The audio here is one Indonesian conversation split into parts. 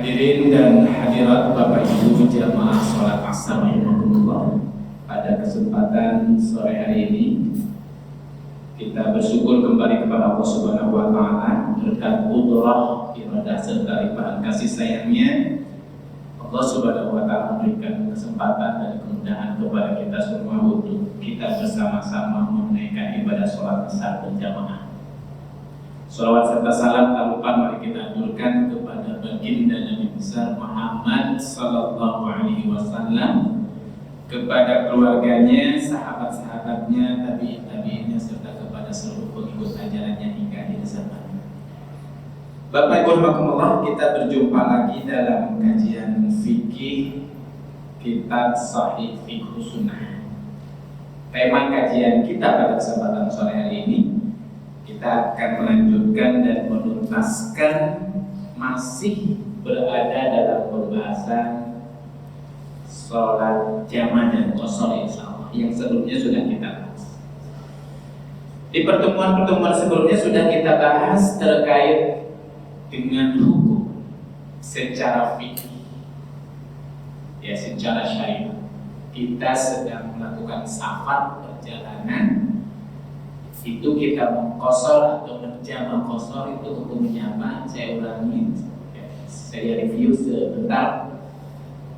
Hadirin dan hadirat Bapak Ibu jamaah sholat asar rahimakumullah. Pada kesempatan sore hari ini kita bersyukur kembali kepada Allah Subhanahu wa taala berkat qudrah, iradah serta limpahan kasih sayangnya. Allah Subhanahu wa taala memberikan kesempatan dan kemudahan kepada kita semua untuk kita bersama-sama menunaikan ibadah sholat asar berjamaah. Salawat serta salam tak lupa mari kita aturkan kepada baginda Nabi besar Muhammad sallallahu alaihi wasallam, kepada keluarganya, sahabat-sahabatnya, tabi'in-tabi'innya serta kepada seluruh pengikut ajarannya hingga akhir zaman. Bapak Ibu rahimakumullah, kita berjumpa lagi dalam kajian fikih kitab Sahih Fiqh Sunnah. Tema kajian kita pada kesempatan sore hari ini, kita akan melanjutkan dan menuntaskan masih berada dalam pembahasan sholat jamaah dan qashar insyaallah yang sebelumnya sudah kita bahas. Di pertemuan-pertemuan sebelumnya sudah kita bahas terkait dengan hukum secara fikih, ya secara syariat. Kita sedang melakukan safar perjalanan, itu kita mengqashar atau menjama qashar itu hukumnya apa? Saya ulangi, saya review sebentar.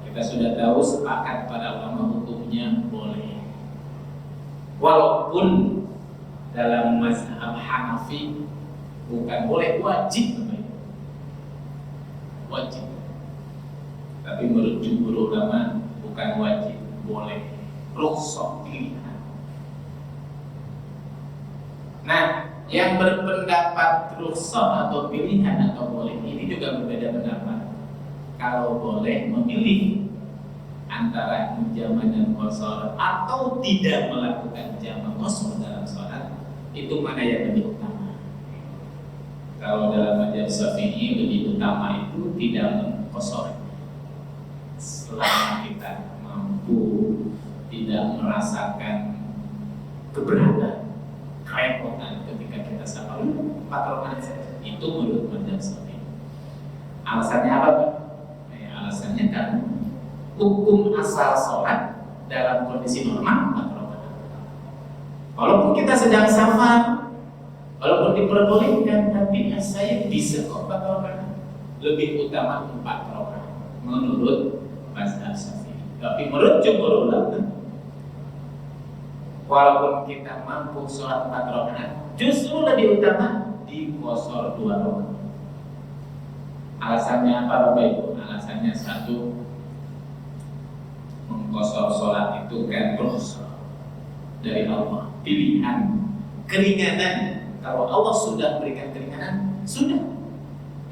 Kita sudah tahu sepakat para ulama hukumnya boleh. Walaupun dalam mazhab Hanafi bukan boleh, wajib. Wajib. Tapi menurut jumhur ulama bukan wajib, boleh. Rukhsah, pilihan. Nah, yang berpendapat rukhsah atau pilihan atau boleh ini juga berbeda pendapat. Kalau boleh memilih antara menjama dan qashar atau tidak melakukan jama qashar dalam sholat, itu mana yang lebih utama? Kalau dalam mazhab Syafi'i lebih utama itu tidak mengqashar, selama kita mampu tidak merasakan keberatan, kerepotan ketika kita safar 4 rakaat saja. Itu menurut mazhab Syafi'i. Alasannya apa, Pak? Alasannya kan hukum asal sholat dalam kondisi normal 4 rakaat. Walaupun kita sedang safar, walaupun diperbolehkan, tapi saya bisa kok 4 rakaat. Lebih utama 4 rakaat menurut mazhab Syafi'i. Tapi menurut jumhur ulama, walaupun kita mampu sholat 4 rakaat, justru lebih utama di qashar 2 rakaat. Alasannya apa Bapak Ibu? Alasannya satu, mengqashar sholat itu kan rukhsah dari Allah, pilihan, keringanan. Kalau Allah sudah berikan keringanan, sudah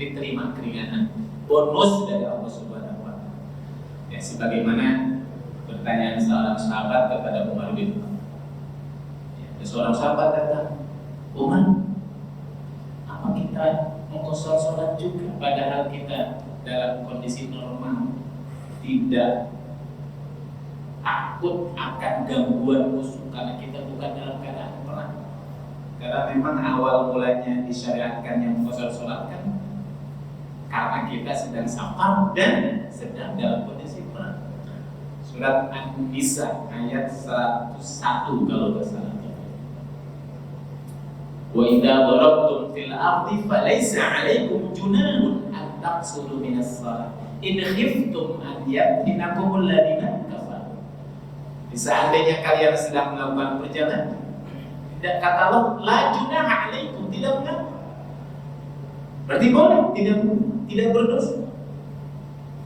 diterima keringanan, bonus dari Allah Subhanahu wa taala. Ya, sebagaimana pertanyaan seorang sahabat kepada Umar bin Khattab. Ya, seorang sahabat datang, Umar, apa kita mengqashar sholat juga padahal kita dalam kondisi normal, tidak takut akan gangguan musuh karena kita bukan dalam keadaan perang? Karena memang awal mulanya disyariatkan yang mengqashar sholat kan karena kita sedang safar dan sedang dalam kondisi perang. Surat An-Nisa ayat 101 kalau tidak salah. Wa idza darabtum fil ardi falaysa 'alaykum junahun an taqsuru minas shalah in khiftum an yaftinakum alladziina kafaru. Seandainya kalian sedang melakukan perjalanan, tidak, kata Allah, la junaha 'alaikum, tidak mengapa. Berarti boleh, tidak berdosa.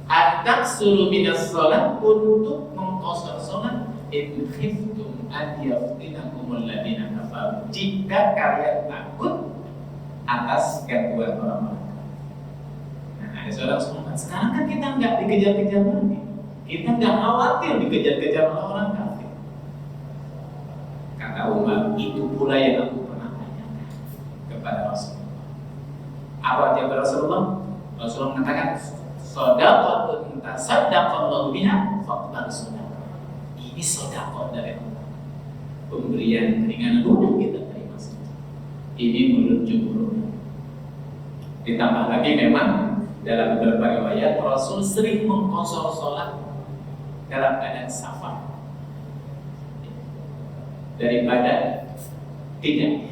An taqsuru minas shalah, untuk mengqashar salat, in khiftum an yaftinakum alladziina kafaru, jika kalian takut atas gangguan orang-orang. Nah, ada seorang sahabat, sekarang kan kita nggak dikejar-kejar lagi, kita nggak khawatir dikejar-kejar orang kafir. Kata Umar, itu pula yang aku pernah tanyakan kepada Rasulullah. Apa jawab Rasulullah? Rasulullah mengatakan, shadaqatun tasaddaqallahu biha faqbal shadaqah. Ini sedekah dari Allah, pemberian keringanan, udah kita terima saja. Ini menurut jumhur. Ditambah lagi memang dalam beberapa riwayat riwayat Rasul sering mengqashar sholat dalam keadaan safar daripada tidak.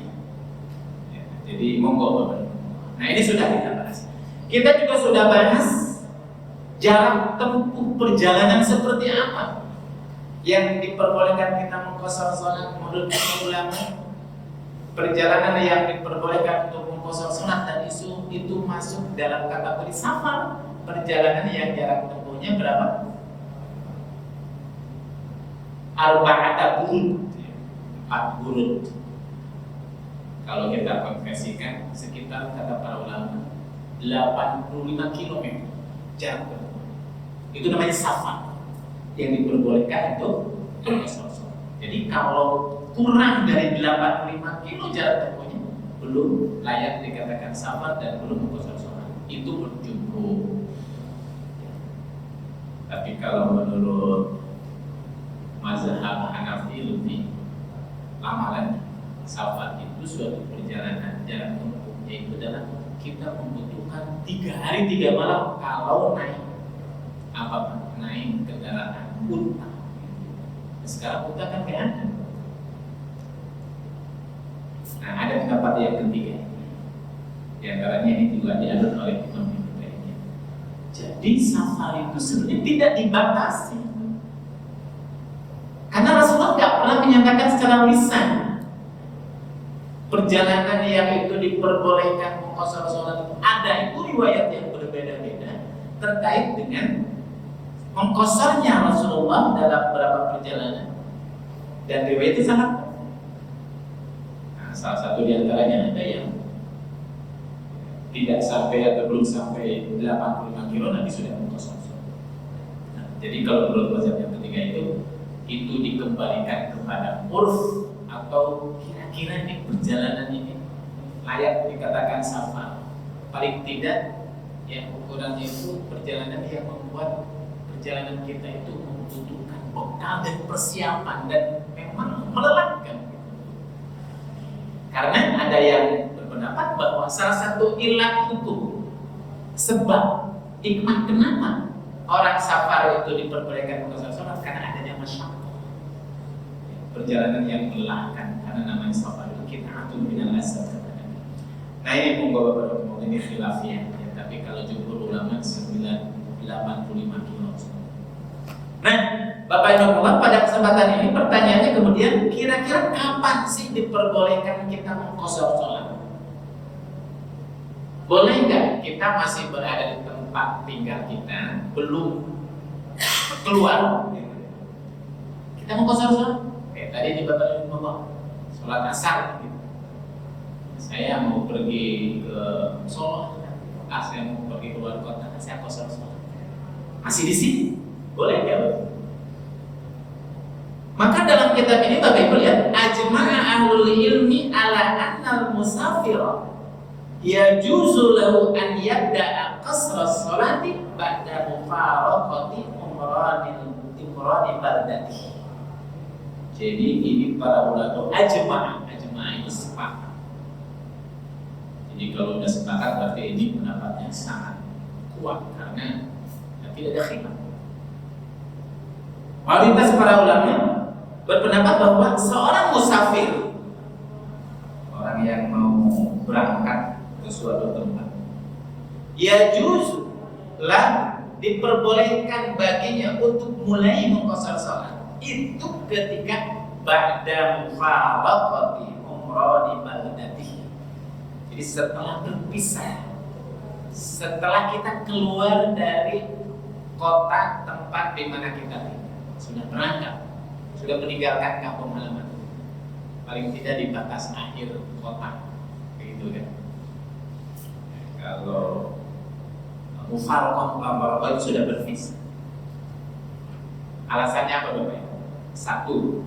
Ya, jadi monggo Bapak. Nah ini sudah kita bahas. Kita juga sudah bahas jarak tempuh perjalanan seperti apa yang diperbolehkan kita mengqashar sholat menurut ulama. Perjalanan yang diperbolehkan untuk mengqashar sholat dan itu masuk dalam kategori safar. Perjalanan yang jarak tempuhnya berapa? Arba'ata burud, 4 burud. Kalau kita konversikan sekitar kata para ulama 85 km jarak tempuh. Itu namanya safar yang diperbolehkan untuk mengqashar sholat. Jadi kalau kurang dari 85 kilo jarak tempuhnya belum layak dikatakan safar dan belum mengqashar sholat. Itu berjumhur. Tapi kalau menurut mazhab Hanafi lebih lama lagi. Safar itu suatu perjalanan jarak tempuhnya itu adalah kita membutuhkan 3 hari 3 malam kalau naik naik kendaraan unta. Sekarang unta kan nggak ada. Nah, ada pendapat yang ketiga. Di antaranya ini juga diadun oleh Imam Ibnu Taimiyah. Jadi safar itu sebenarnya tidak dibatasi. Karena Rasulullah nggak pernah menyatakan secara lisan perjalanan yang itu diperbolehkan mengqashar sholat. Ada itu riwayat yang berbeda-beda terkait dengan mengqasharnya Rasulullah dalam beberapa perjalanan. Dan riwayat itu sangat. Salah satu di antaranya ada yang tidak sampai atau belum sampai 85 kilo nanti sudah mengqashar sholat. Nah, jadi kalau menurut mazhab yang ketiga itu dikembalikan kepada urf atau kira-kira nih perjalanan ini layak dikatakan safar. Paling tidak yang ukurannya itu perjalanan yang membuat perjalanan kita itu membutuhkan bekal dan persiapan dan memang melelahkan. Karena ada yang berpendapat bahwa salah satu ilat hukum sebab hikmah kenapa orang safar itu diperbolehkan mengqashar sholat karena adanya masyarakat perjalanan yang melelahkan karena namanya safar itu kita atur minal asal. Nah ini monggo Bapak ini khilafiyah ya, tapi kalau jumhur ulama 85 kilo. Nah, Bapak Ibu pada kesempatan ini pertanyaannya kemudian kira-kira kapan sih diperbolehkan kita mengqashar sholat? Boleh nggak kita masih berada di tempat tinggal kita belum keluar kita mengqashar sholat? Kayak tadi di Bapak Ibu sholat asar gitu. Saya mau pergi ke Solo, saya mau pergi keluar kota, saya qashar sholat. Masih di sini? Boleh ya? Maka dalam kitab ini Bapak Ibu lihat ajma'a ahlul ilmi ala annal musafir yajuzu lahu an yabda'a qasra sholati ba'da mufaraqati umrani baldati. Jadi ini para ulama ajma'a itu sepakat. Jadi kalau sudah sepakat berarti ini pendapatnya sangat kuat karena tidak ada khilaf. Mayoritas para ulama berpendapat bahwa seorang musafir, orang yang mau berangkat ke suatu tempat, ya justlah diperbolehkan baginya untuk mulai mengqashar sholat itu ketika ba'da mufaraqati umrani baldatihi. Jadi setelah berpisah, setelah kita keluar dari kota tempat di mana kita sudah berangkat, sudah meninggalkan kampung halaman, paling tidak di batas akhir kota, begitu kan? Kalau mufaraqah itu sudah berpisah. Alasannya apa Bapak? Satu,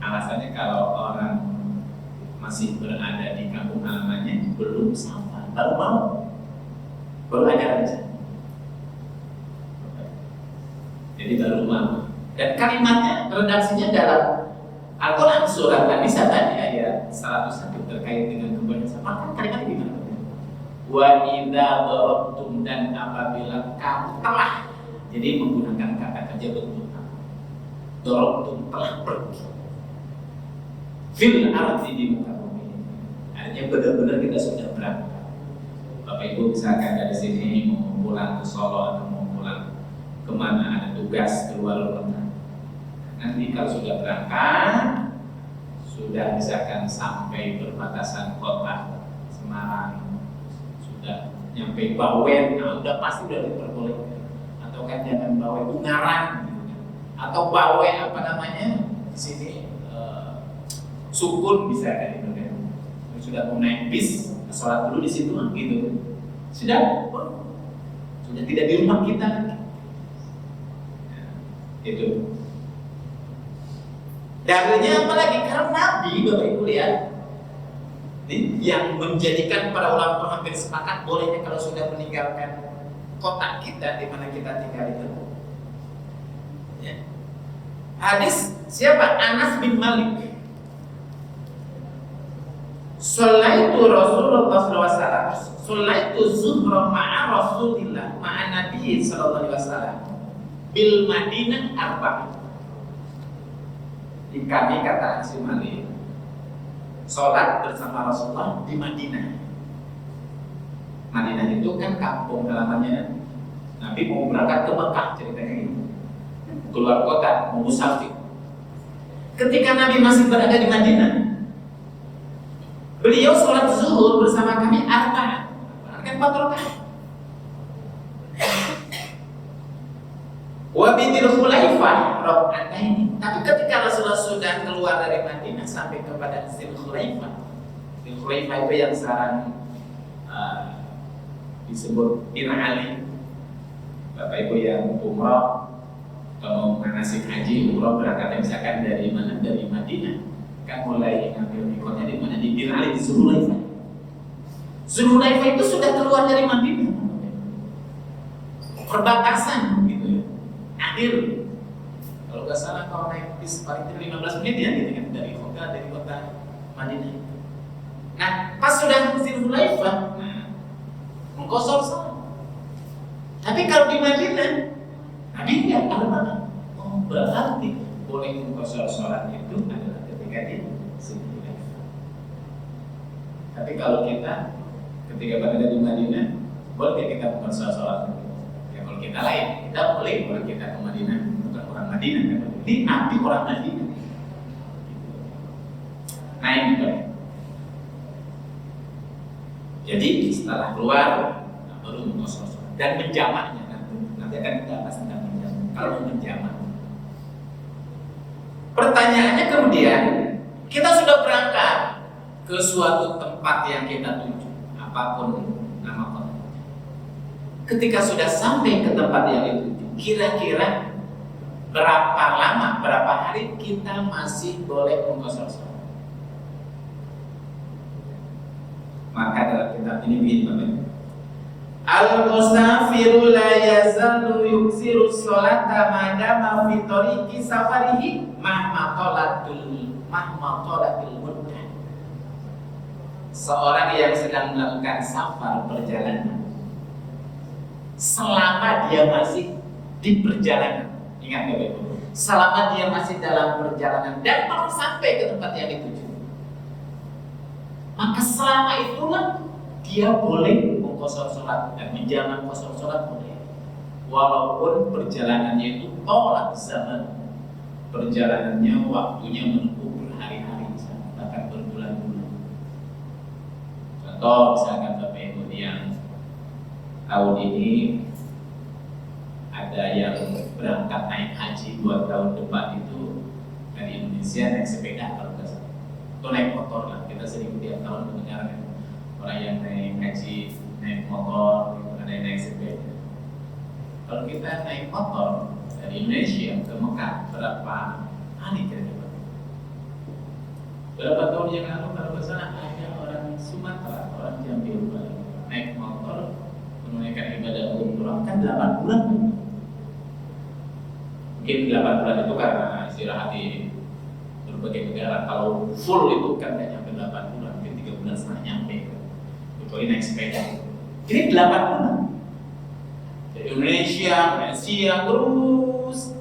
alasannya kalau orang masih berada di kampung halamannya belum safar, baru ada rencana. Jadi baru mau. Dan kalimatnya, redaksinya dalam Al-Quran surat An-Nisa tadi ayat 101 terkait dengan kebebasan safar. Kan kalimatnya gimana? Wa idza darabtum, dan apabila kamu telah, jadi menggunakan kata kerja bentuk darabtum, telah pergi fil ardi, di muka bumi. Artinya benar-benar kita sudah berangkat. Bapak Ibu misalkan dari sini mau pulang ke Solo atau mau pulang kemana, ada tugas keluar kota. Nanti kalau sudah berangkat, sudah misalkan sampai perbatasan kota Semarang, sudah nyampe Bawen, nah udah pasti udah diperbolehkan. Atau kan jangan Bawen, Ungaran gitu kan. Atau Bawen apa namanya di sini Sukun bisa kan itu kan. Sudah mau naik bis, sholat dulu di situ gitu. Sudah tidak di rumah kita lagi. Itu. Dalilnya apa lagi? Karena Nabi, Bapak Ibu lihat, yang menjadikan para ulama hampir sepakat bolehnya kalau sudah meninggalkan kota kita di mana kita tinggal itu. Ya. Hadis siapa? Anas bin Malik. Sholaitu Rasulullah sallallahu alaihi wasallam, sholaitu zuhra ma'a Rasulillah ma'a Nabi sallallahu alaihi wasallam bil Madinah arba'ah. Di kami kata Anas bin Malik, sholat bersama Rasulullah di Madinah. Madinah itu kan kampung halamannya Nabi, mau berangkat ke Mekah ceritanya gitu. Keluar kota, mau musafir. Ketika Nabi masih berada di Madinah, beliau sholat zuhur bersama kami arba'ah, kan 4 rakaat. Wa bidil Khulaifah raka'ataini. Tapi ketika Rasulullah sudah keluar dari Madinah sampai kepada Dzul Khulaifah. Dzul Khulaifah itu yang sekarang disebut Bin Ali. Bapak Ibu yang umrah atau manasik haji, umrah berangkatnya misalkan dari mana? Dari Madinah. Kan mulai ngambil mikotnya di mana? Di Bin Ali, di Dzul Khulaifah. Dzul Khulaifah itu sudah keluar dari Madinah. Perbatasan gitu ya. Akhir, kalau nggak salah kalau naik bis paling tidak 15 menit ya gitu kan, dari kota Madinah. Nah, pas sudah ke Dzul Khulaifah, mengkosor salat. Tapi kalau di Madinah, Nabi nggak ada. Oh, berarti boleh mengkosor salat itu adalah ketika di Dzul Khulaifah. Tapi kalau kita ketika berada di Madinah, boleh kita mengkosor salat. Kita lain, kita boleh kalau kita ke Madinah, bukan orang Madinah kan? Ini Nabi orang Madinah. Nah ini kan. Jadi setelah keluar, baru mengkosor dan menjamaknya. Nanti akan kita bahas tentang menjamak. Kalau menjamak, pertanyaannya kemudian, kita sudah berangkat ke suatu tempat yang kita tuju, apapun nama kota. Ketika sudah sampai ke tempat yang itu, kira-kira berapa lama, berapa hari kita masih boleh mengkosor salat? Maka dalam kitab ini begini Bapak. Al-mustafiru la yazalu yuksiru sholata madama fi tariqi safarihi mahma talatul muddah. Seorang yang sedang melakukan safar, perjalanan, selama dia masih di perjalanan, ingat Bapak Ibu, selama dia masih dalam perjalanan dan baru sampai ke tempat yang dituju, maka selama itulah dia boleh mengkosor sholat dan menjamak kosor sholat boleh, walaupun perjalanannya itu tolak zaman, perjalanannya waktunya menempuh berhari-hari, bahkan berbulan-bulan. Contoh misalkan Bapak Ibu yang tahun ini ada yang berangkat naik haji 2 tahun depan itu dari Indonesia naik sepeda kalau nggak salah, atau naik motor lah. Kita sering tiap tahun mendengar kan orang yang naik haji naik motor, ada yang naik sepeda. Kalau kita naik motor dari Indonesia ke Mekah berapa hari kira-kira? Berapa tahun yang lalu kalau nggak salah ada orang Sumatera, orang Jambi naik motor menunaikan ibadah umrah kan 8 bulan. Mungkin 8 bulan itu karena istirahat di berbagai negara. Kalau full itu kan nggak nyampe 8 bulan, mungkin 3 bulan setengah nyampe. Kecuali naik sepeda. Jadi 8 bulan. Dari Indonesia, Malaysia, terus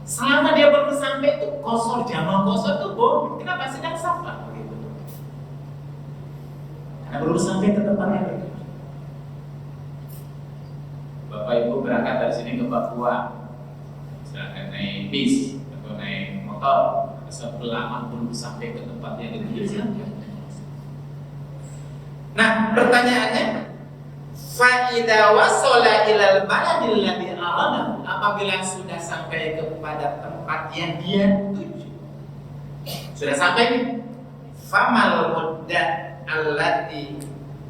selama dia baru sampai itu kosor, jamaah kosor itu boleh. Kenapa sedang safar begitu? Karena baru sampai ke tempatnya itu. Bapak Ibu berangkat dari sini ke Papua, misalkan naik bis atau naik motor, selama belum sampai ke tempatnya itu silakan. Nah, pertanyaannya, fa'idha wasala ilal baladil ladzi arada, apabila sudah sampai kepada tempat yang dia tuju, sudah sampai nih, famal muddat allati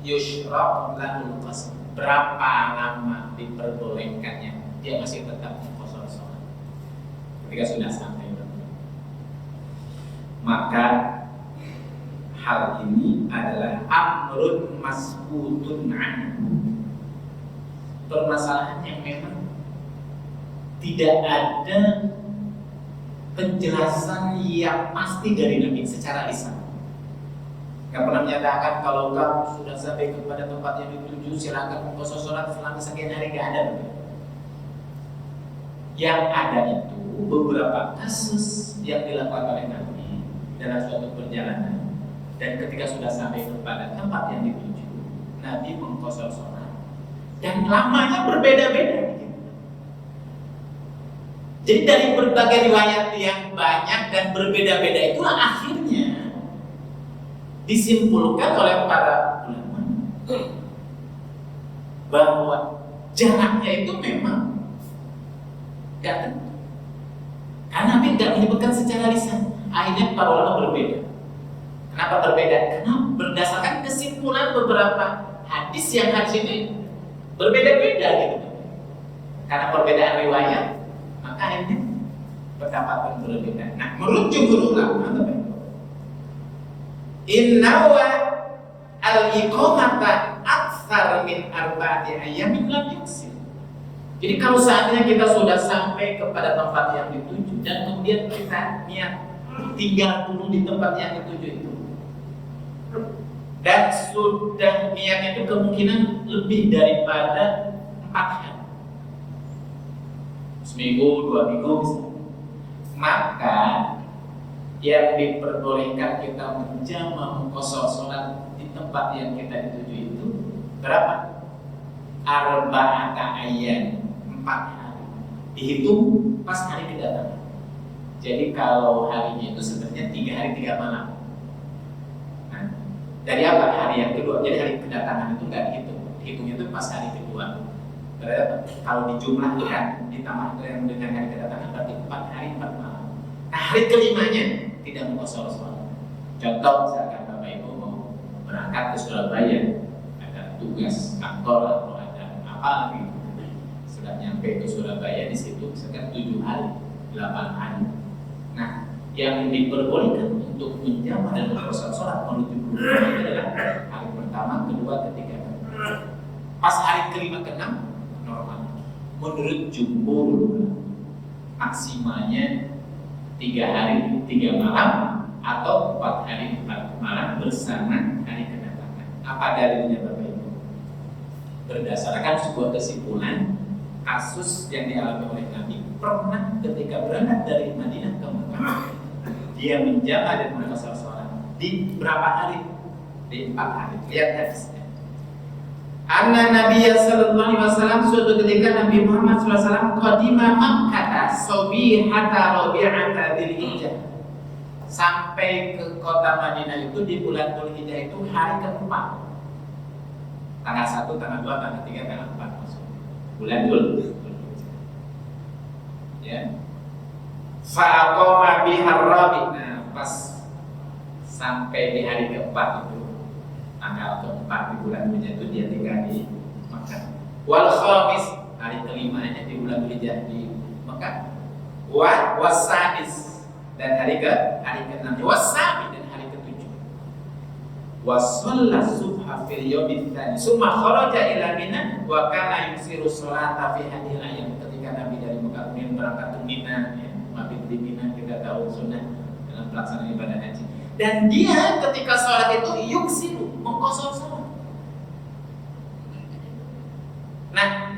yushra'u lahul qasr, berapa lama diperbolehkannya dia masih tetap qasar salat ketika sudah sampai. Maka hal ini adalah amrun masbutun anhu, permasalahan yang memang tidak ada penjelasan yang pasti dari Nabi secara lisan. Gak pernah menyatakan kalau kamu sudah sampai kepada tempat yang dituju silakan mengqasar sholat selama sekian hari, gak ada. Yang ada itu beberapa kasus yang dilakukan oleh Nabi dalam suatu perjalanan, dan ketika sudah sampai kepada tempat yang dituju, Nabi mengqasar sholat dan lamanya berbeda-beda. Jadi dari berbagai riwayat yang banyak dan berbeda-beda itulah akhirnya disimpulkan oleh para ulama bahwa jaraknya itu memang gak tentu, karena Nabi tidak menyebutkan secara lisan. Akhirnya para ulama berbeda. Kenapa berbeda? Karena berdasarkan kesimpulan beberapa hadis yang hadis ini berbeda-beda gitu. Karena perbedaan riwayat, maka ini pendapat yang berbeda. Nah, menurut jumhur ulama, innawa al-iqamata aktsar min arba'ati ayyamin lam yuksil. Jadi kalau saatnya kita sudah sampai kepada tempat yang dituju dan kemudian kita niat tinggal dulu di tempat yang dituju itu, dan sudah niatnya itu kemungkinan lebih daripada 4 hari, seminggu, 2 minggu misalnya, maka yang diperbolehkan kita menjama mengqasar sholat di tempat yang kita dituju itu berapa? Arba'ata ayyan, 4 hari, dihitung pas hari kedatangan. Jadi kalau harinya itu sebenarnya 3 hari 3 malam. Nah, dari apa? Hari yang kedua. Jadi hari kedatangan itu nggak dihitung, dihitungnya itu pas hari kedua. Berarti kalau dijumlahkan ditambah yang dengan hari kedatangan berarti 4 hari 4 malam. Nah, hari kelimanya tidak mengqasar sholat. Contoh misalkan Bapak Ibu mau berangkat ke Surabaya, ada tugas kantor atau ada apa gitu, sudah nyampe ke Surabaya, di situ misalkan 7 hari 8 hari. Nah, yang diperbolehkan untuk menjama dan mengqasar sholat menurut jumhur adalah hari pertama, kedua, ketiga. Pas hari kelima keenam normal. Menurut jumhur maksimalnya 3 hari 3 malam atau 4 hari 4 malam bersama hari kedatangan. Apa dalilnya Bapak Ibu? Berdasarkan sebuah kesimpulan kasus yang dialami oleh Nabi, pernah ketika berangkat dari Madinah ke Mekah, dia menjama dan mengqasar sholat di berapa hari? Di 4 hari. Lihat hadisnya. Anna Nabiya sallallahu alaihi wasallam, suatu ketika Nabi Muhammad sallallahu alaihi wasallam qadima Makkah sabihata rabi'ata dzulhijjah, sampai ke kota Madinah itu di bulan Dzulhijjah itu hari keempat, tanggal 1, tanggal 2, tanggal 3, tanggal 4 maksudnya bulan Dzulhijjah. Ya. Fa'aqama bihar rabi'. Nah, pas sampai di hari keempat itu, tanggal keempat di bulan Dzulhijjah itu dia tinggal di Mekah. Wal khamis, hari kelimanya di bulan Dzulhijjah di Mekah. Wasadis, dan hari ke-6, wasabi, dan hari ke-7. Wasalla subha fil yawmi tsani, summa kharaja ila Mina wa kana yusiru sholata fi hadhihi al-ayyam. Ketika Nabi dari Mekah kemudian berangkat ke Mina, ya, mabit di Mina kita tahu sunnah dalam pelaksanaan ibadah haji. Dan dia ketika sholat itu yuksiru, mengqasar sholat.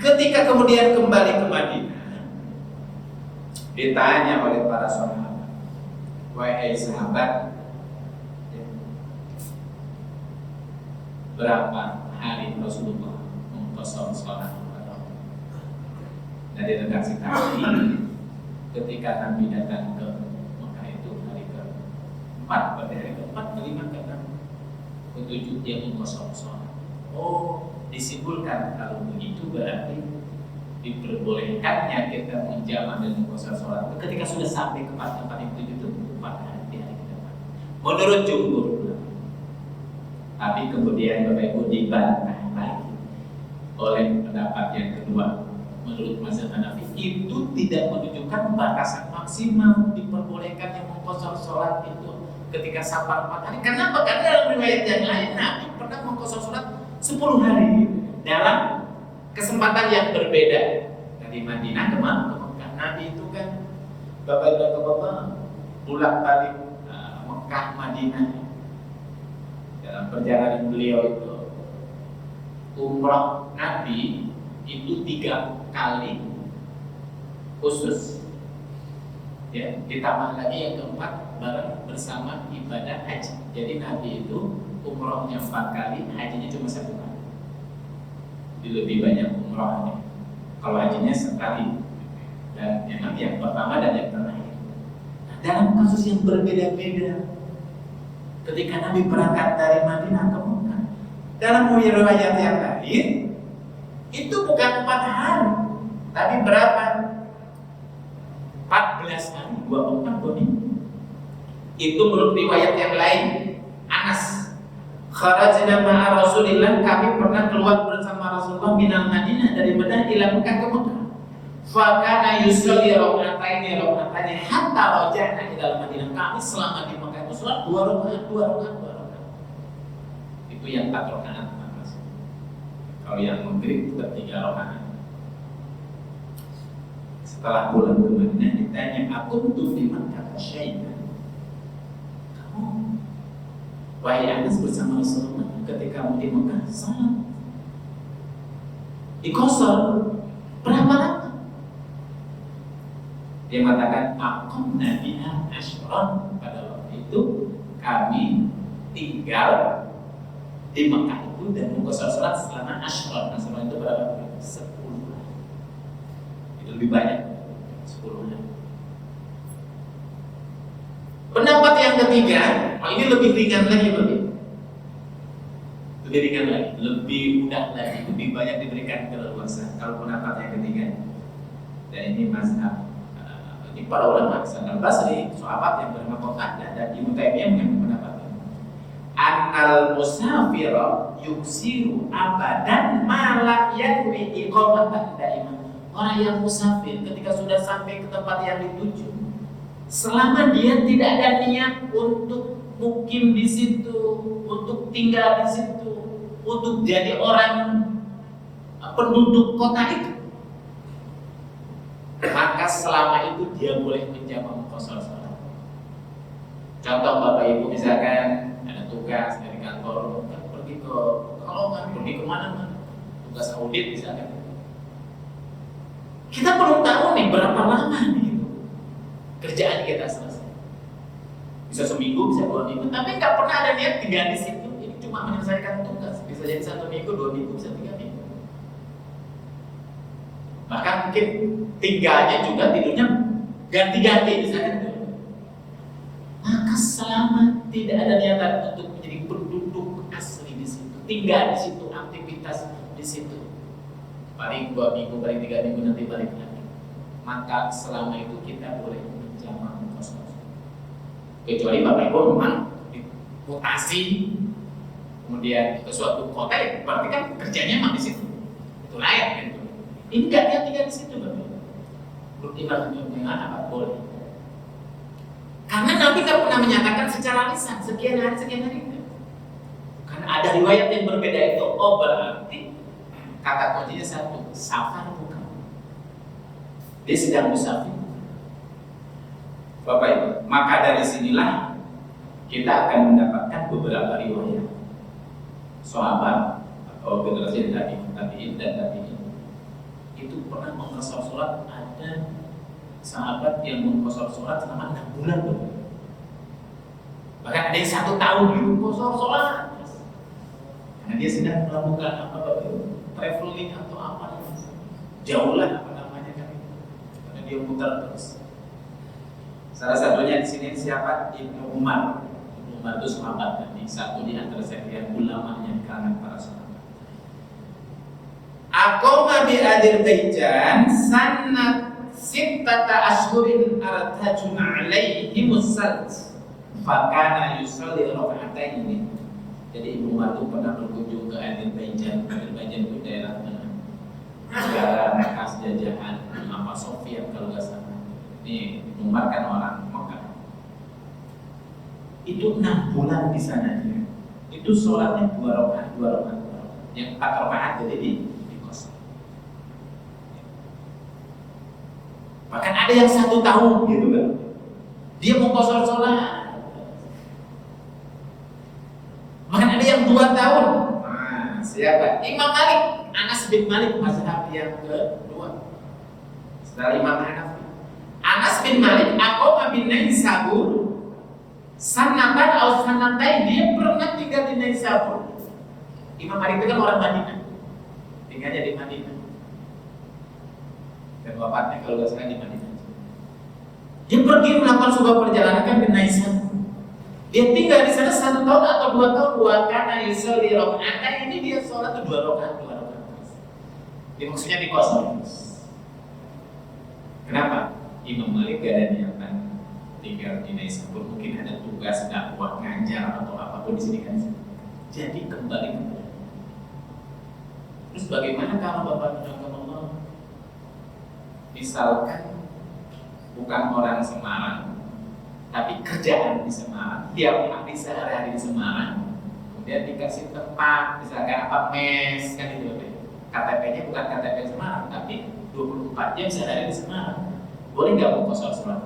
ketika kemudian kembali ke Madinah, ditanya oleh para sahabat, wahai sahabat, berapa hari Rasulullah mengqashar salat? Dari redaksi kami, ketika Nabi datang ke Mekah itu hari ke-4, pada hari ke-4, ke-5, ke-6, ke-7 dia mengqashar salat. Oh, disimpulkan kalau begitu berarti diperbolehkannya kita menjamak dan mengqashar salat ketika sudah sampai ke tempat yang 7 itu 4 hari di hari ke-8. Menurut jumhur. Tapi kemudian Bapak Ibu dibantah lagi oleh pendapat yang kedua. Menurut mazhab Hanafi itu tidak menunjukkan batasan maksimal diperbolehkan yang mengqashar salat itu ketika safar 4 hari. Kenapa? Karena dalam riwayat yang lain Nabi pernah mengqashar salat 10 hari dalam kesempatan yang berbeda dari Madinah ke Mekah. Nabi itu kan Bapak bolak-balik Mekah Madinah. Dalam perjalanan beliau itu umrah Nabi itu 3 kali khusus, ya, ditambah lagi yang keempat bareng bersama ibadah haji. Jadi Nabi itu umrahnya 4 kali, hajinya cuma 1 kali. Jadi lebih banyak umrahnya. Kalau hajinya sekali, dan yang pertama dan yang terakhir. Nah, dalam kasus yang berbeda-beda, ketika Nabi berangkat dari Madinah ke Mekah, dalam riwayat yang lain itu bukan 4 hari, tapi berapa? 14 hari, 24 minggu. Itu menurut riwayat yang lain. Anas, kharajna ma'a Rasulillah, kami pernah keluar bersama Rasulullah minal Madinah, dari Madinah ila Mekah ke Mekah. Fa kana yusalli raka'ataini hatta raja'na ila Madinah. Kami selama di Mekah itu salat 2 rakaat. Itu yang 4 rakaat. Kalau yang maghrib itu 3 rakaat. Setelah pulang ke Madinah ditanya, aku tuh di Mekah syaitan. Kamu, wahai Anas bersama Rasulullah ketika di Mekah salat diqashar berapa lama? Dia mengatakan, aku nabiha asyran. Pada waktu itu kami tinggal di Mekah itu dan mengqashar salat selama asyran. Asyran itu berapa? 10 hari. Itu lebih banyak, 10 hari. Pendapat yang ketiga, ini lebih ringan lagi, lebih ringan lagi, lebih mudah lagi, lebih banyak diberikan keleluasan. Kalau pendapat yang ketiga, dan ini mazhab ini para ulama, Hasan al-Basri, sahabat yang bernama Qatadah dan Ibnu Taimiyah mengambil pendapat ini. Annal musafir yuksiru abadan ma la yanwi iqamatan daimah. Orang yang musafir ketika sudah sampai ke tempat yang dituju, selama dia tidak ada niat untuk mukim di situ, untuk tinggal di situ, untuk jadi orang penduduk kota itu, maka selama itu dia boleh menjamak mengqashar salat. Contoh Bapak Ibu misalkan ada tugas dari kantor, pergi ke Pekalongan, pergi kemana-mana, tugas audit misalkan. Kita belum tahu nih berapa lama nih kerjaan kita selesai. Bisa seminggu, bisa 2 minggu, tapi nggak pernah ada niat tinggal di situ. Ini cuma menyelesaikan tugas. Bisa jadi 1 minggu, 2 minggu, bisa 3 minggu. Bahkan mungkin tinggalnya juga tidurnya ganti-ganti misalkan. Maka selama tidak ada niatan untuk menjadi penduduk asli di situ, tinggal di situ, aktivitas di situ, paling 2 minggu, paling 3 minggu nanti balik lagi, maka selama itu kita boleh menjamak mengqashar. Kecuali Bapak Ibu memang mutasi kemudian ke suatu kota, ya berarti kan kerjanya memang di situ, itu layak kan. Ini nggak dia tinggal di situ, Bapak. Bertimbang dengan apa boleh. Karena Nabi nggak pernah menyatakan secara lisan sekian hari. Karena ada riwayat yang berbeda itu. Oh berarti kata kuncinya satu, safar bukan. Dia sedang musafir. Bapak Ibu, maka dari sinilah kita akan mendapatkan beberapa riwayat sahabat atau generasi tabi'in dan tabi'in itu pernah mengqashar sholat. Ada sahabat yang mengqashar sholat selama 6 bulan Bapak. Bahkan ada yang 1 tahun gitu qashar sholat. Karena dia sedang melakukan apa Bapak? Traveling atau apa? Jauh lah apa namanya kan? Karena dia putar terus. Salah satunya di sini siapa? Ibnu Umar. Ibnu Umar itu sahabat Nabi, satu di antara sekian ulamanya kalangan para sahabat. Aqama bi Azerbaijan sanat sittata ashhurin artajun alaihi musalt fakana yusalli raka'ataini. Jadi Ibnu Umar itu pernah berkunjung ke Azerbaijan. Azerbaijan itu daerah mana? Negara bekas jajahan apa Soviet kalau nggak salah. Ini Umar kan orang Mekah. Itu 6 bulan di sana dia. Itu sholatnya 2 rakaat. Yang 4 rakaat jadi di kos. Bahkan ada yang 1 tahun gitu kan. Dia mau qashar sholat. Bahkan ada yang 2 tahun. Nah, siapa? Imam Malik, Anas bin Malik, mazhab yang kedua. Setelah Imam Hanafi. Anas bin Malik aqama bin Naisabur sanatan atau sanatai, dia pernah tinggal di Naisabur. Imam Malik itu kan orang Madinah, tinggalnya di Madinah dan wafatnya kalau nggak salah di Madinah. Dia pergi melakukan sebuah perjalanan kan ke Naisabur. Dia tinggal di sana 1 tahun atau 2 tahun. Karena yusolli raka'atan, ini dia sholat 2 rakaat. Dia maksudnya di qashar. Kenapa? Imam Malik gak ada niatan tinggal di Naisabur, mungkin ada tugas dakwah ngajar atau apapun di sini kan. Jadi kembali ke Madinah. Terus bagaimana kalau Bapak mencontohkan Allah? Misalkan bukan orang Semarang, tapi kerjaan di Semarang, tiap hari sehari-hari di Semarang, kemudian dikasih tempat, misalkan apa mes kan itu, KTP-nya bukan KTP Semarang, tapi 24 jam sehari-hari di Semarang. Boleh nggak mau qashar sholat?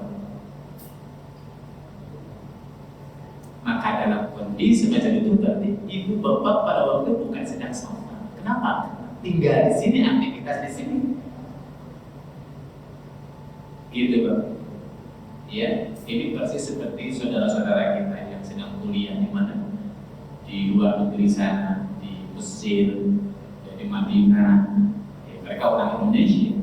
Maka dalam kondisi semacam itu berarti ibu bapak pada waktu itu bukan sedang sholat. Kenapa? Tinggal di sini, aktivitas di sini. Gitu Bapak. Ya, ini persis seperti saudara-saudara kita yang sedang kuliah di mana? Di luar negeri sana, di Mesir, di Madinah. Ya, mereka orang Indonesia.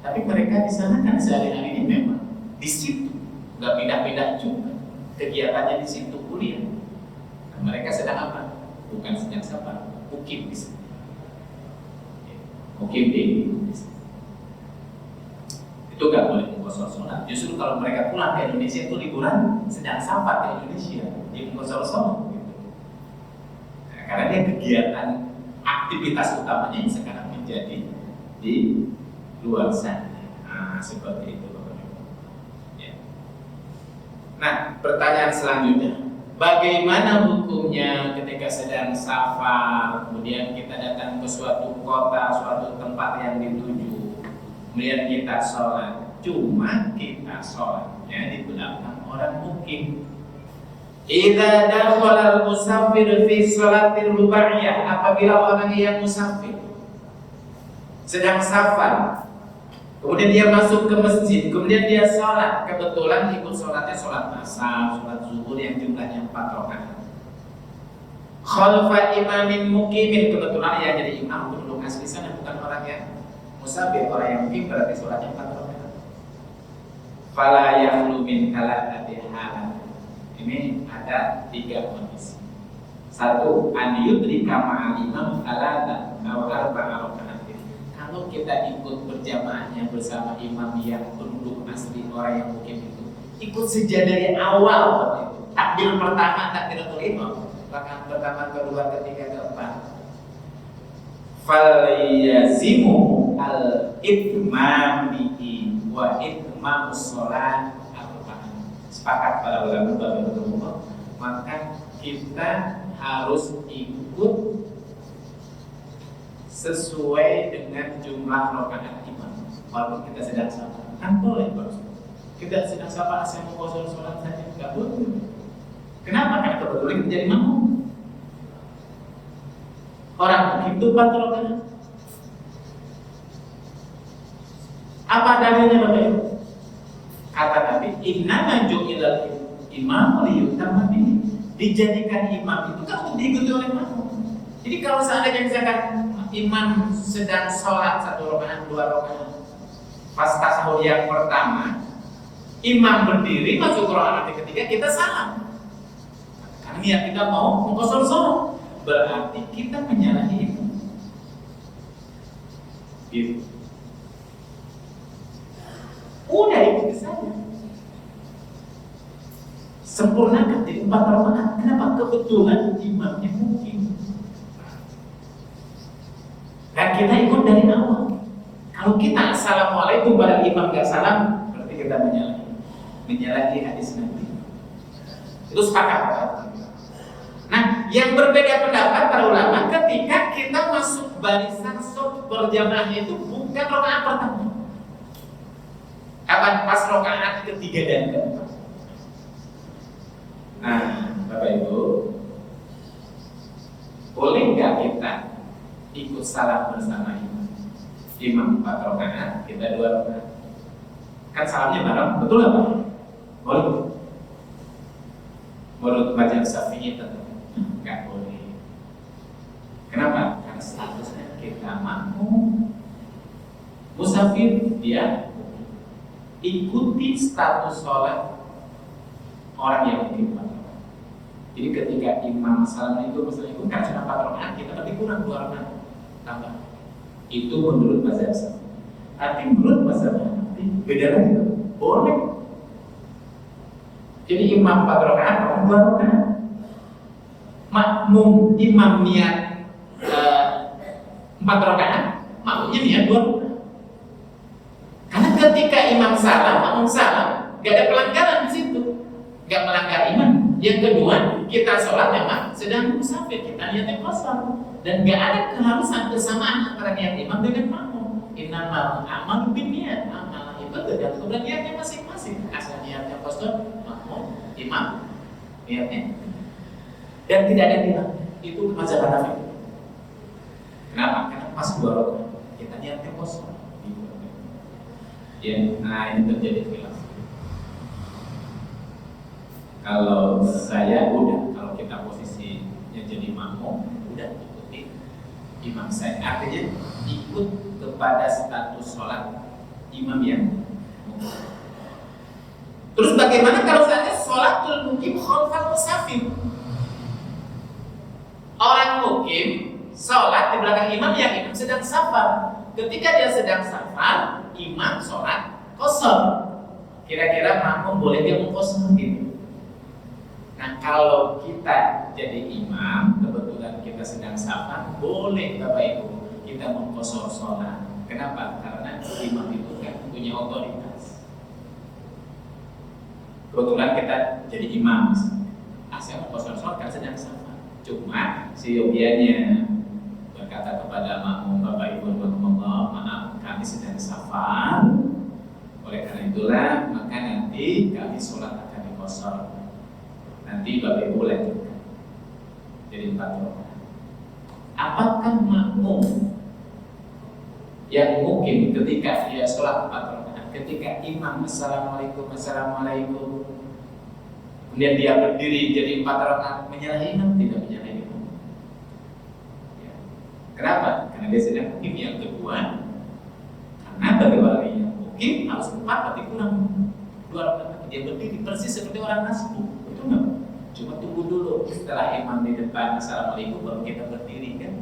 Tapi mereka di sana kan sehari-hari ini memang di situ, nggak pindah-pindah juga. Kegiatannya di situ kuliah. Nah, mereka sedang apa? Bukan sedang sabar, mukim di sini. Mukim di sini. Itu nggak boleh mengqashar sholat. Justru kalau mereka pulang ke Indonesia itu liburan, sedang safar ke Indonesia, dia mengqashar sholat. Gitu. Nah, karena dia kegiatan aktivitas utamanya yang sekarang menjadi di luar sana. Nah, seperti itu Bapak Ibu. Ya. Nah, pertanyaan selanjutnya, bagaimana hukumnya ketika sedang safar, kemudian kita datang ke suatu kota, suatu tempat yang dituju, kemudian kita sholat, cuma kita sholatnya di belakang orang mukim. Idza dakhala al-musafir fi sholatil rubaiyah, apabila orang yang musafir sedang safar, kemudian dia masuk ke masjid, kemudian dia sholat, kebetulan ikut sholatnya sholat asar, sholat zuhur yang jumlahnya 4 rakaat. Khalfa imamin mukimin, kebetulan yang jadi imam penduduk asli sana, bukan orang yang musafir. Orang yang mukim berarti sholatnya 4 rakaat. Fala yakhlu min thalathati halat. Ini ada 3 kondisi. 1, an yudrika ma'al imam thalatha aw arba'a rakaat. Kalau kita ikut berjamaahnya bersama imam yang penduduk asli orang yang mukim itu, ikut sejak dari awal seperti itu. Takbir pertama, takbiratul ihram, rakaat pertama, kedua, ketiga, keempat. Falyazimu al-itmam bihi wa itmamus sholat arba'ah. Sepakat para ulama bahwa maka kita harus ikut sesuai dengan jumlah rakaat imam. Walaupun kita sedang safar, kan boleh Bos. Kita sedang safar asal mengqashar sholat saja, nggak boleh. Kenapa? Karena kebetulan kita jadi makmum. Orang mukim itu 4 rakaat. Apa dalilnya Bapak Ibu? Kata Nabi, innama ju'ilal imam liyutamma bihi. Dijadikan imam itu kan untuk diikuti oleh makmum. Jadi kalau seandainya misalkan imam sedang sholat 1 rakaat, 2 rakaat, pas tasyahud yang pertama, imam berdiri masuk rakaat ketiga, kita salam. Karena niat kita mau mengqashar sholat, berarti kita menyalahi imam. Gitu. Udah ikuti saja. Sempurnakan jadi 4 rakaat. Kenapa? Kebetulan imamnya mungkin. Dan kita ikut dari awal. Kalau kita assalamualaikum pada imam gak salam, berarti kita menyalahi hadis Nabi. Itu sepakat. Nah, yang berbeda pendapat para ulama ketika kita masuk barisan shaf berjamaah itu bukan rakaat pertama. Kapan? Pas rakaat ketiga dan keempat. Nah, Bapak Ibu, boleh nggak kita ikut salam bersama imam 4 rakaat, kita 2 rakaat? Kan salamnya bareng, betul nggak Pak? Boleh. Menurut mazhab Syafi'i tentu nggak boleh. Kenapa? Karena statusnya kita makmum, musafir, dia ikuti status sholat orang yang mungkin 4 rakaat. Jadi ketika imam assalamualaikum kan sudah 4 rakaat, kita berarti kurang 2 rakaat tambah. Itu menurut mazhab Syafi'i. Tapi menurut mazhab Hanafi beda lagi, boleh. Jadi imam 4 rakaat, orang 2 rakaat. Makmum imam niat 4 rakaat, makmumnya niat 2 rakaat. Karena ketika imam salam, makmum salam, gak ada pelanggaran di situ, gak melanggar imam. Yang kedua, kita sholat memang sedang musafir, kita niatnya qashar, dan gak ada keharusan kesamaan antara niat imam dengan makmum. Innamal a'malu binniyat, amal itu tergantung pada niatnya masing-masing. Asal niatnya qashar, makmum, imam, niatnya. Dan tidak ada bilang itu mazhab Hanafi. Kenapa? Karena pas 2 rakaat kita niatnya qashar. Ya, nah ini terjadi khilaf. Kalau saya udah, kalau kita posisinya jadi makmum, udah ikuti imam saya. Artinya ikut kepada status sholat imam yang mungkin. Terus bagaimana kalau saya sholatul mukim khalfal musafir? Orang mukim sholat di belakang imam yang imam sedang safar. Ketika dia sedang safar, imam sholat qashar. Kira-kira makmum boleh dia mengqashar gitu? Nah, kalau kita jadi imam, kebetulan kita sedang safar, boleh Bapak Ibu kita mengqashar sholat. Kenapa? Karena imam itu kan punya otoritas. Kebetulan kita jadi imam, saya mengqashar sholat kan sedang safar. Cuma si yogianya berkata kepada makmum, Bapak Ibu rahimahullah, maaf kami sedang safar. Oleh karena itulah maka nanti kami sholat akan diqashar. Nanti Bapak Ibu lanjutkan jadi 4 rakaat. Apakah makmum yang mungkin ketika dia sholat 4 rakaat, ketika imam assalamualaikum, kemudian dia berdiri jadi 4 rakaat, menyalahi imam? Tidak menyalahi imam. Ya. Kenapa? Karena dia sedang mukim. Yang kedua, karena bagi orang yang mukim harus 4, berarti kurang 2 rakaat. Dia berdiri persis seperti orang nasbu. Itu enggak? Cuma tunggu dulu setelah imam di depan assalamualaikum baru kita berdiri kan.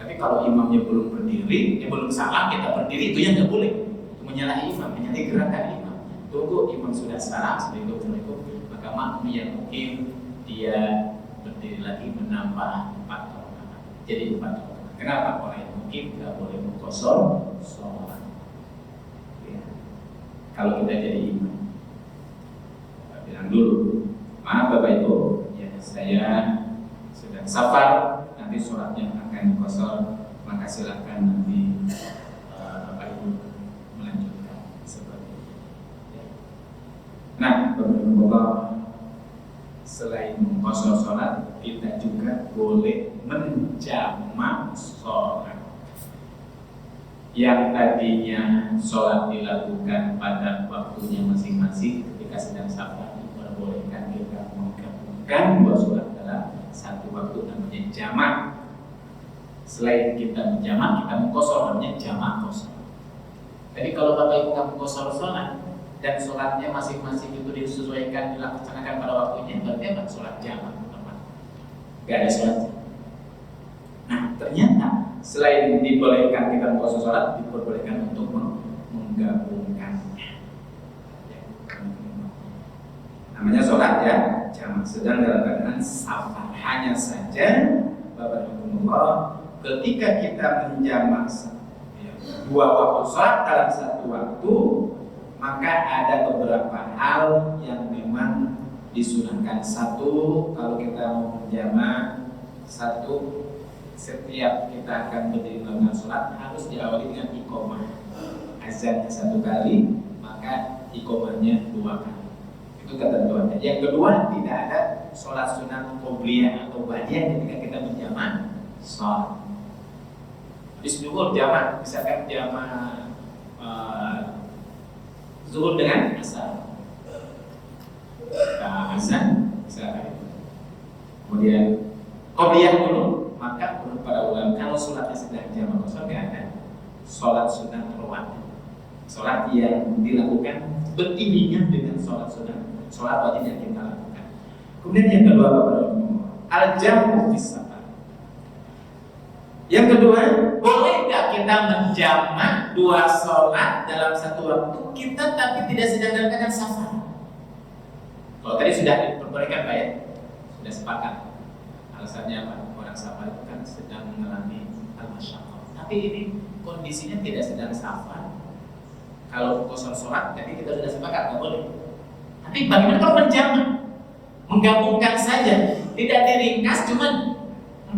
Tapi kalau imamnya belum berdiri, belum salam kita berdiri, itu yang nggak boleh. Itu menyalahi imam, menyalahi gerakan imam. Tunggu imam sudah salam, assalamualaikum, maka makmum yang mungkin dia berdiri lagi menambah 4 rakaat. Jadi 4 rakaat. Kenapa orang yang mungkin nggak boleh mengqashar sholat? Ya. Kalau kita jadi imam, kita bilang dulu, maaf Bapak Ibu, ya saya sedang safar, nanti sholatnya akan diqashar, maka silakan nanti Bapak Ibu melanjutkan seperti itu. Ya. Nah, Bapak-Bapak, selain mengqashar sholat, kita juga boleh menjamak sholat. yang tadinya sholat dilakukan pada waktunya masing-masing ketika sedang safar, diperbolehkan kita menggabungkan dua sholat dalam satu waktu, namanya jamak. Selain kita menjamak, kita mengqashar, namanya jamak qashar. Jadi kalau Bapak Ibu kamu qashar sholat dan sholatnya masing-masing itu disesuaikan, dilaksanakan pada waktunya, berarti apa? Sholat jamak, gak ada sholat. Nah, ternyata selain dibolehkan kita mengqashar sholat, diperbolehkan untuk menggabungkannya. Namanya sholat ya jamak, sedang dalam keadaan safar. Hanya saja Bapak Ibu, ketika kita menjamak dua waktu sholat dalam satu waktu, maka ada beberapa hal yang memang disunahkan. Satu, kalau kita mau menjamak, satu, setiap kita akan berdiri melakukan sholat harus diawali dengan iqomah. Azannya satu kali, maka iqomahnya dua kali. Itu ketentuannya. Yang kedua, tidak ada sholat sunat qobliyah atau ba'diyah ketika kita menjamak sholat. Di zuhur jamak, misalkan jamak zuhur dengan asar, azan misalkan. Kemudian qobliyah dulu, maka menurut para ulama kalau sholatnya sedang jamak qashar nggak ada sholat sunat rawatib, sholat yang dilakukan beriringan dengan sholat sunat, sholat wajib yang kita lakukan. Kemudian yang kedua, al-jam'u fis safar. Yang kedua, boleh nggak kita menjamak dua sholat dalam satu waktu kita tapi tidak sedang dalam keadaan safar? Kalau tadi sudah diperbolehkan Pak ya, sudah sepakat. Alasannya apa? Orang safar itu kan sedang mengalami al-masyaqqah. Tapi ini kondisinya tidak sedang safar. Kalau qashar sholat, tadi kita sudah sepakat nggak boleh. Tapi bagaimana kalau menjamak? Menggabungkan saja, tidak diringkas, cuman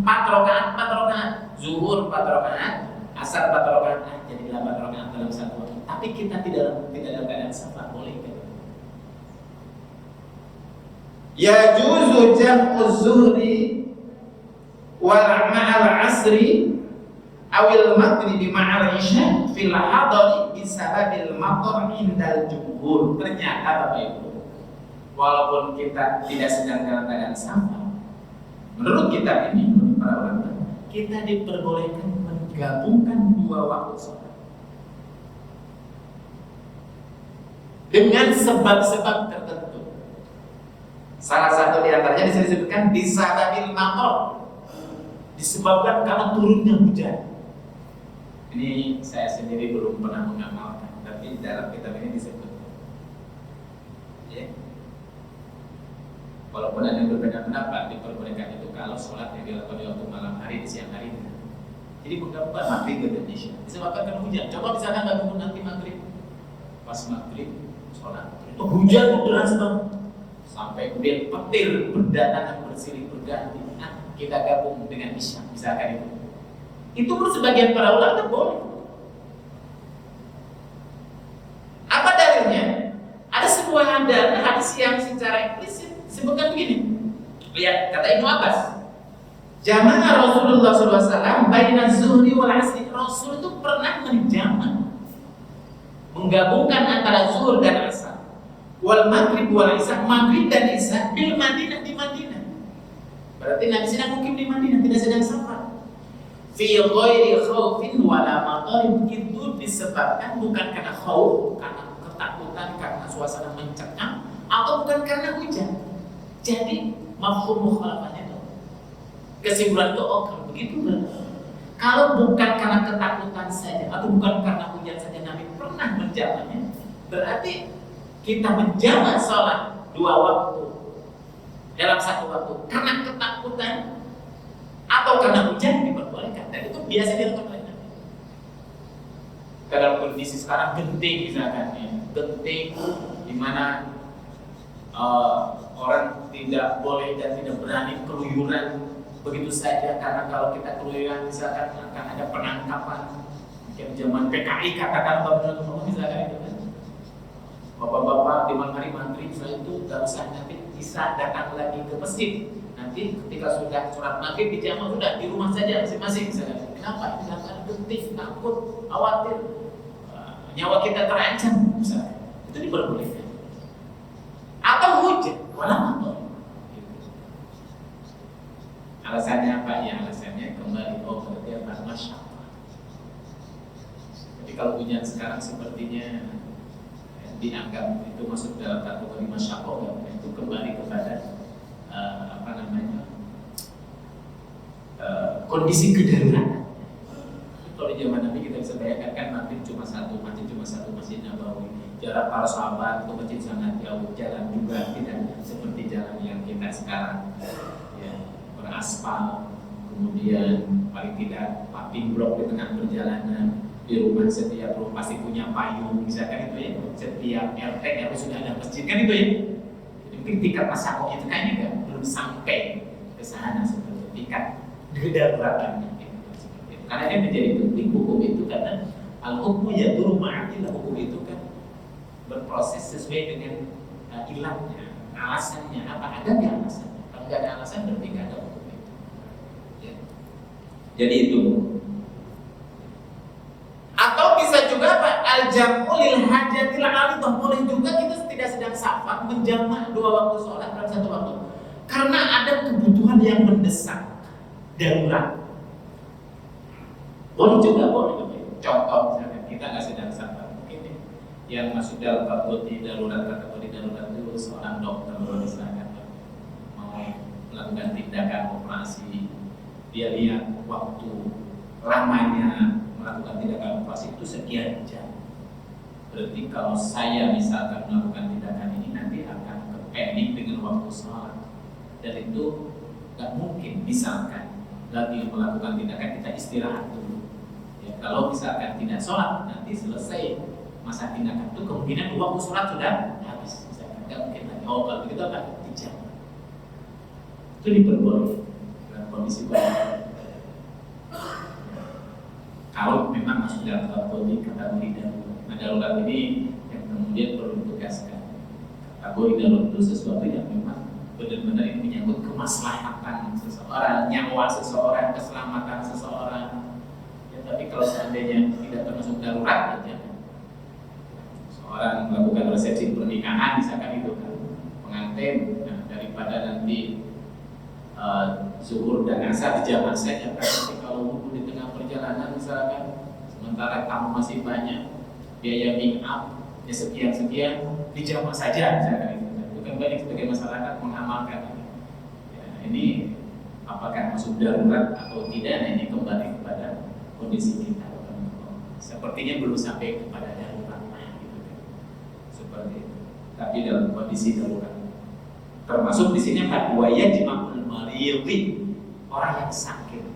4 rakaat, zuhur 4 rakaat, asar 4 rakaat, jadi 8 rakaat dalam satu waktu. Tapi kita tidak dalam keadaan safar, boleh kan? Ya juzu jam'u zuhri wal ma'al asri awil maghribi ma'al isya fil hadari bisababil matar indal jumhur. Ternyata Bapak Ibu, walaupun kita tidak sedang dalam keadaan safar, menurut kita ini, menurut para ulama, kita diperbolehkan menggabungkan dua waktu sholat dengan sebab-sebab tertentu. Salah satu di antaranya disebutkan bisababil matar, disebabkan karena turunnya hujan. Ini saya sendiri belum pernah mengamalkan, tapi dalam kitab ini disebut. Ya. Walaupun ada yang berbeda pendapat, diperbolehkan itu kalau sholat yang dilakukan di waktu malam hari, di siang hari. Jadi menggabungkan maghrib dan isya. Disebabkan karena hujan. Coba misalkan nggak bangun nanti maghrib, pas maghrib sholat, itu hujan tuh deras banget, sampai kemudian petir berdatangan bersilih berganti. Nah, kita gabung dengan isya, misalkan itu. Itu pun sebagian para ulama boleh. Apa dalilnya? Ada sebuah hadis yang secara implisit disebutkan begini. Lihat kata Ibnu Abbas, jamaah Rasulullah SAW baina zuhri wal asri. Rasul itu pernah menjamak, menggabungkan antara zuhur dan asar, wal maghrib wal isya, maghrib dan isya di Madinah, di Madinah. Berarti Nabi sedang mukim di Madinah, tidak sedang safar. Fi ghairi khaufin wala matarin, itu disebabkan bukan karena khauf, karena ketakutan, karena suasana mencekam, atau bukan karena hujan. Jadi mafhum mukhalafahnya itu, kesimpulan itu, oh kalau begitu berarti kalau bukan karena ketakutan saja atau bukan karena hujan saja Nabi pernah menjamaknya, berarti kita menjamak sholat dua waktu dalam satu waktu karena ketakutan atau karena hujan diperbolehkan, dan itu biasa dilakukan oleh Nabi. Dalam kondisi sekarang genting misalkan, ya, genting di mana orang tidak boleh dan tidak berani keluyuran begitu saja, karena kalau kita keluyuran misalkan akan ada penangkapan. Mungkin zaman PKI katakan bapak-bapak misalkan itu kan, bapak-bapak di malam hari maghrib misalnya itu gak usah, nanti bisa datang lagi ke masjid. Nanti ketika sudah sholat maghrib di jamaah sudah di rumah saja masing-masing misalkan. Kenapa? Ini karena genting, takut, khawatir, nyawa kita terancam, misalnya. Itu diperbolehkan. Atau hujan, wala alasannya apa? Ya alasannya kembali berarti apa? Masyaallah. Jadi kalau hujan sekarang sepertinya dianggap itu masuk dalam kategori masyaallah, itu kembali kepada kondisi kedaruratan. Kalau di zaman Nabi kita bisa bayangkan kan masjid cuma satu masjid Nabawi. Jarak para sahabat ke masjid sangat jauh, jalan juga tidak seperti jalan yang kita sekarang. Ya, beraspal, kemudian paling tidak paving blok di tengah perjalanan. Di rumah setiap rumah pasti punya payung, misalkan itu ya. Setiap RT harus sudah ada masjid kan itu ya. Jadi mungkin tingkat masyarakat itu kayaknya belum sampai ke sana seperti tingkat kedaruratannya. Karena dia menjadi penting hukum itu karena al-hukmu yaduru ma'adillah, hukum itu kan berproses sesuai dengan ilahnya, alasannya apa, ada nggak alasannya? Kalau nggak ada alasan berarti nggak ada hukum itu. Ya. Jadi itu. Atau bisa juga apa? Al-jam'u lil hajatil 'aridah, boleh juga kita tidak sedang safar menjamak dua waktu sholat dalam satu waktu karena ada kebutuhan yang mendesak, darurat. Boleh juga, boleh. Contoh misalnya kita nggak sedang safar, mungkin yang masuk dalam kategori darurat itu seorang dokter misalkan mau melakukan tindakan operasi, dia lihat waktu lamanya melakukan tindakan operasi itu sekian jam. Berarti kalau saya misalkan melakukan tindakan ini nanti akan kepending dengan waktu sholat, dan itu nggak mungkin. Misalkan lagi melakukan tindakan kita istirahat dulu. Kalau misalkan tidak sholat, nanti selesai masa tindakan itu kemungkinan waktu sholat sudah habis. Misalkan nggak mungkin lagi. Kalau begitu akan dijam. Itu diperbolehkan dalam kondisi baik. Kalau memang masuk dalam kategori darurat. Nah, darurat ini yang kemudian perlu ditegaskan. Kategori darurat itu sesuatu yang memang benar-benar ini menyangkut kemaslahatan seseorang, nyawa seseorang, keselamatan seseorang. Tapi kalau seandainya tidak termasuk darurat, ya seorang melakukan resepsi pernikahan misalkan itu kan pengantin, nah, daripada nanti zuhur dan asar di jamak saja, tapi kalau wudhu di tengah perjalanan misalkan, sementara tamu masih banyak, biaya make up ya sekian di jamak saja misalkan itu kan banyak sebagai masyarakat mengamalkan ini. Ya, ini apakah masuk darurat atau tidak? Nah, ini kembali kepada kondisi kita. Sepertinya belum sampai kepada darurat gitu kan. Seperti itu. Tapi dalam kondisi darurat. Termasuk di sini Pak wajibul mariyati, orang yang sakit.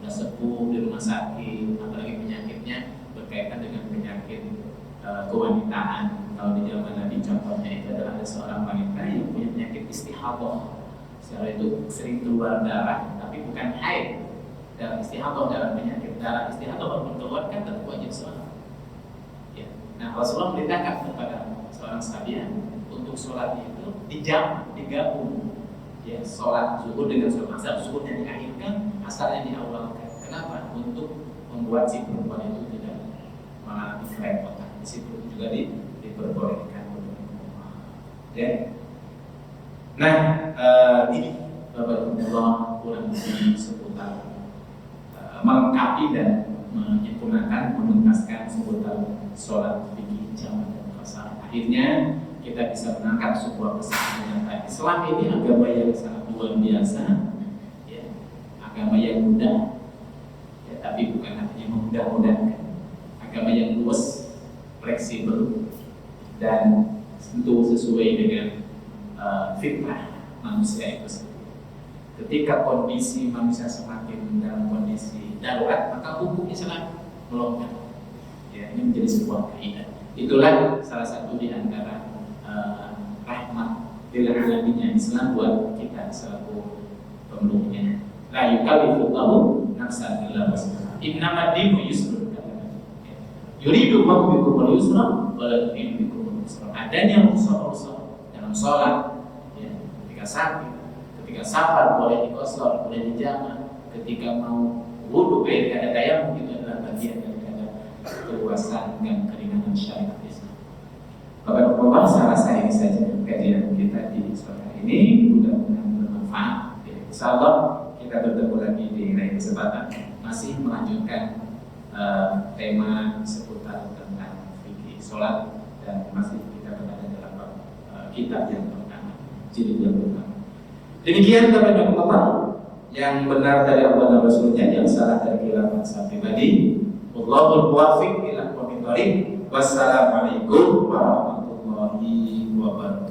Sudah sepuh di rumah sakit, apalagi penyakitnya berkaitan dengan penyakit kewanitaan. Kalau di zaman Nabi contohnya itu adalah ada seorang wanita yang punya penyakit istihadah. Secara itu sering keluar darah tapi bukan haid. Dalam istihadah, dalam penyakit darah istihadah walaupun keluar kan tetap wajib sholat. Ya. Nah, Rasulullah merintahkan kepada seorang sahabat untuk sholat itu digabung. Ya, sholat zuhur dengan sholat asar, zuhurnya diakhirkan, asarnya diawalkan. Kenapa? Untuk membuat si perempuan itu tidak mengalami kerepotan. Di situ juga diperbolehkan. Ya. Nah, ini Bapak kurang lebih seputar melengkapi dan menyempurnakan, menuntaskan seputar sholat fikih jamak dan qasar. Akhirnya kita bisa menangkap sebuah pesan nyata. Islam ini agama yang sangat luar biasa, ya, agama yang mudah, ya, tapi bukan artinya memudah-mudahkan. Agama yang luas, fleksibel, dan tentu sesuai dengan fitrah manusia itu sendiri. Ketika kondisi manusia semakin dalam kondisi darurat, maka hukum Islam melonggar. Ya, ini menjadi sebuah kaidah. Itulah salah satu di antara rahmat lil alamin Islam buat kita selaku pemeluknya. La yukallifullahu nafsan illa wus'aha. Innamad dinu yusrun. Yuridu Allahu bikumul yusra wa la yuridu bikumul usra. Adanya rukhsah dalam sholat, ya, ketika sakit, ketika safar boleh dikosor, boleh dijamak. Ketika mau wudhu, karena tayamum itu adalah bagian daripada keluasan dan keringanan syariat Islam. Bapak-bapak, saya rasa ini saja kajian kita di sore hari ini, mudah-mudahan bermanfaat. Insyaallah kita bertemu lagi di lain kesempatan, masih melanjutkan tema seputar tentang fikih sholat, dan masih kita berada dalam kitab yang pertama, jilid yang pertama. Demikian bapak-bapak, yang benar dari Allah dan Rasulnya, yang salah dari khilafah saya pribadi. Wallahul muwaffiq ila aqwamit thoriq. Wassalamualaikum warahmatullahi wabarakatuh.